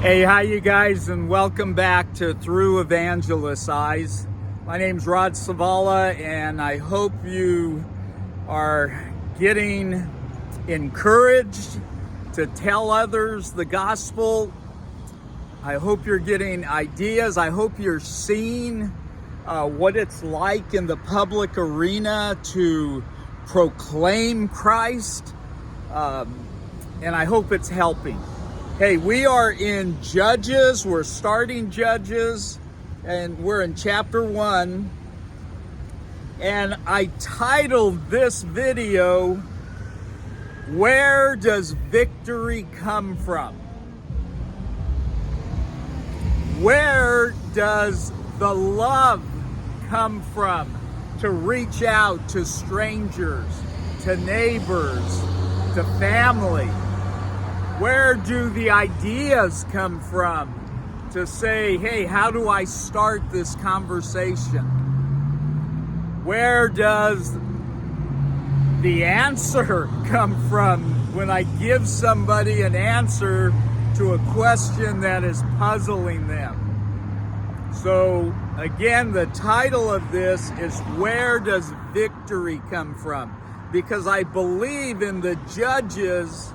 Hey, hi you guys, and welcome back to Through Evangelist's Eyes. My name's Rod Savala, and I hope you are getting encouraged to tell others the gospel. I hope you're getting ideas. I hope you're seeing what it's like in the public arena to proclaim Christ, and I hope it's helping. Hey, we are in Judges. We're starting Judges, and we're in chapter 1. And I titled this video, "Where Does Victory Come From?" Where does the love come from to reach out to strangers, to neighbors, to family? Where do the ideas come from to say, hey, how do I start this conversation? Where does the answer come from when I give somebody an answer to a question that is puzzling them? So again, the title of this is "Where Does Victory Come From?" Because I believe in the Judges,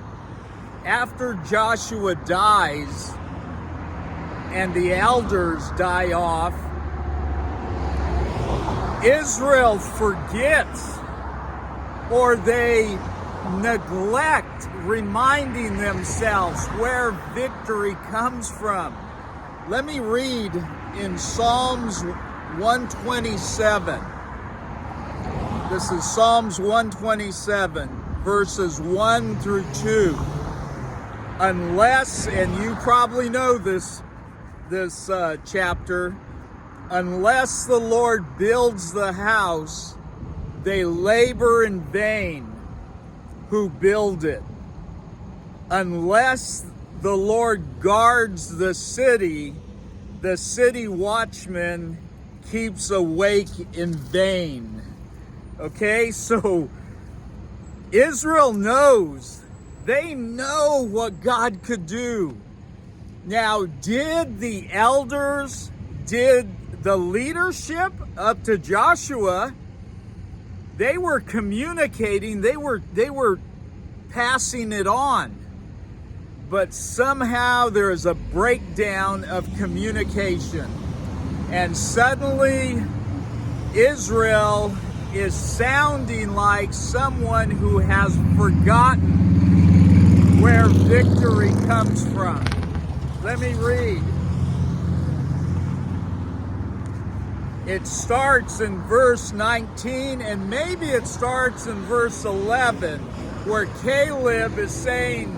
after Joshua dies and the elders die off, Israel forgets, or they neglect reminding themselves where victory comes from. Let me read in Psalms 127. This is Psalms 127, verses 1 through 2. Unless, and you probably know this chapter, unless the Lord builds the house, they labor in vain who build it. Unless the Lord guards the city watchman keeps awake in vain. Okay, so Israel knows. They know what God could do. Now, did the elders, did the leadership up to Joshua, they were communicating, they were passing it on. But somehow there is a breakdown of communication. And suddenly Israel is sounding like someone who has forgotten where victory comes from. Let me read. It starts in verse 19, and maybe it starts in verse 11, where Caleb is saying,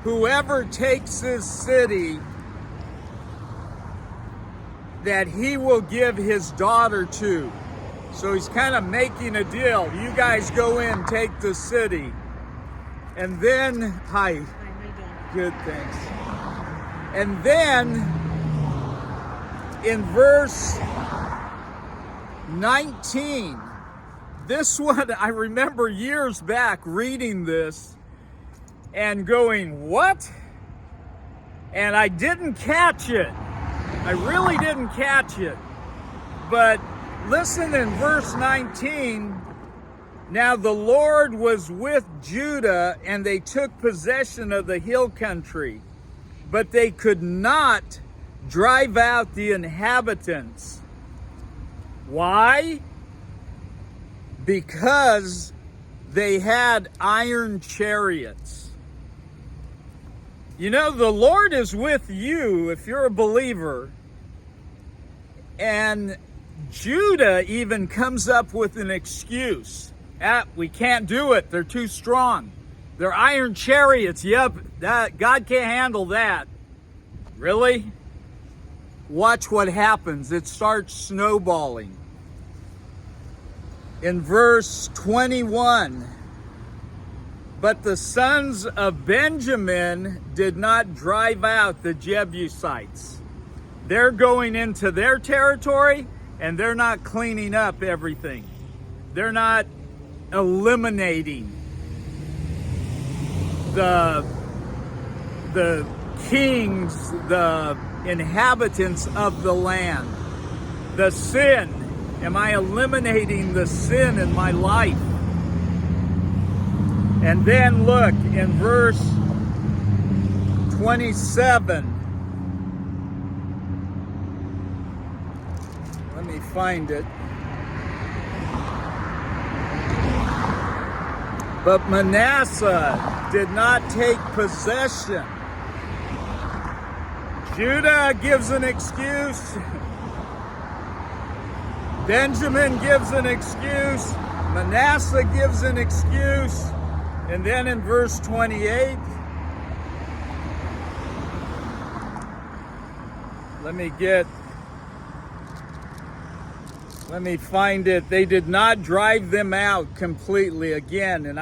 whoever takes this city, that he will give his daughter to. So he's kind of making a deal. You guys go in, take the city. And then, hi, good, thanks. And then, in verse 19, this one, I remember years back reading this and going, what? And I didn't catch it. I really didn't catch it. But listen in verse 19, now the Lord was with Judah, and they took possession of the hill country, but they could not drive out the inhabitants. Why? Because they had iron chariots. You know, the Lord is with you if you're a believer, and Judah even comes up with an excuse. We can't do it. They're too strong. They're iron chariots. Yep, God can't handle that. Really? Watch what happens. It starts snowballing. In verse 21, but the sons of Benjamin did not drive out the Jebusites. They're going into their territory, and they're not cleaning up everything. They're not eliminating the kings, the inhabitants of the land. The sin, am I eliminating the sin in my life? And then look in verse 27. Let me find it. But Manasseh did not take possession. Judah gives an excuse. Benjamin gives an excuse. Manasseh gives an excuse. And then in verse 28, let me find it. They did not drive them out completely again. And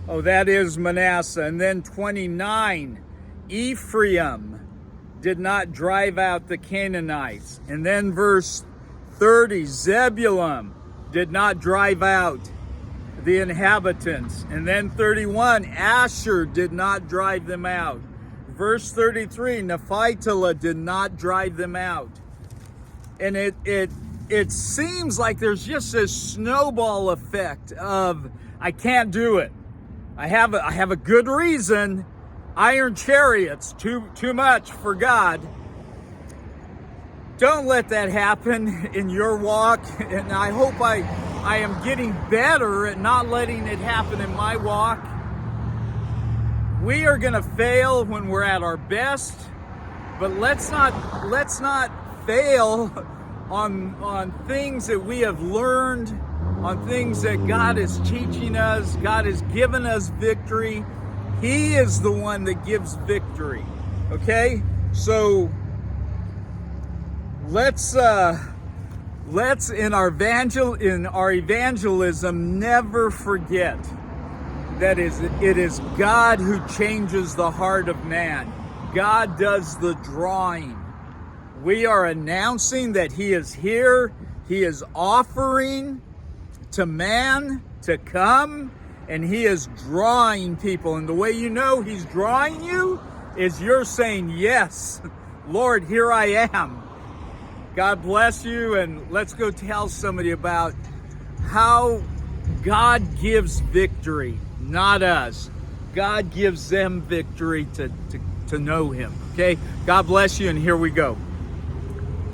that is Manasseh. And then 29, Ephraim did not drive out the Canaanites. And then verse 30, Zebulun did not drive out the inhabitants. And then 31, Asher did not drive them out. Verse 33, Naphtali did not drive them out. And it seems like there's just this snowball effect of, I can't do it. I have a good reason. Iron chariots, too much for God. Don't let that happen in your walk. And I hope I am getting better at not letting it happen in my walk. We are going to fail when we're at our best, but let's not fail on things that we have learned, on things that God is teaching us. God has given us victory. He is the one that gives victory. Okay? So let's in our evangelism never forget that it is God who changes the heart of man. God does the drawing. We are announcing that He is here. He is offering to man to come, and He is drawing people. And the way you know He's drawing you is you're saying, yes, Lord, here I am. God bless you, and let's go tell somebody about how God gives victory, not us. God gives them victory to know Him. Okay? God bless you, and here we go.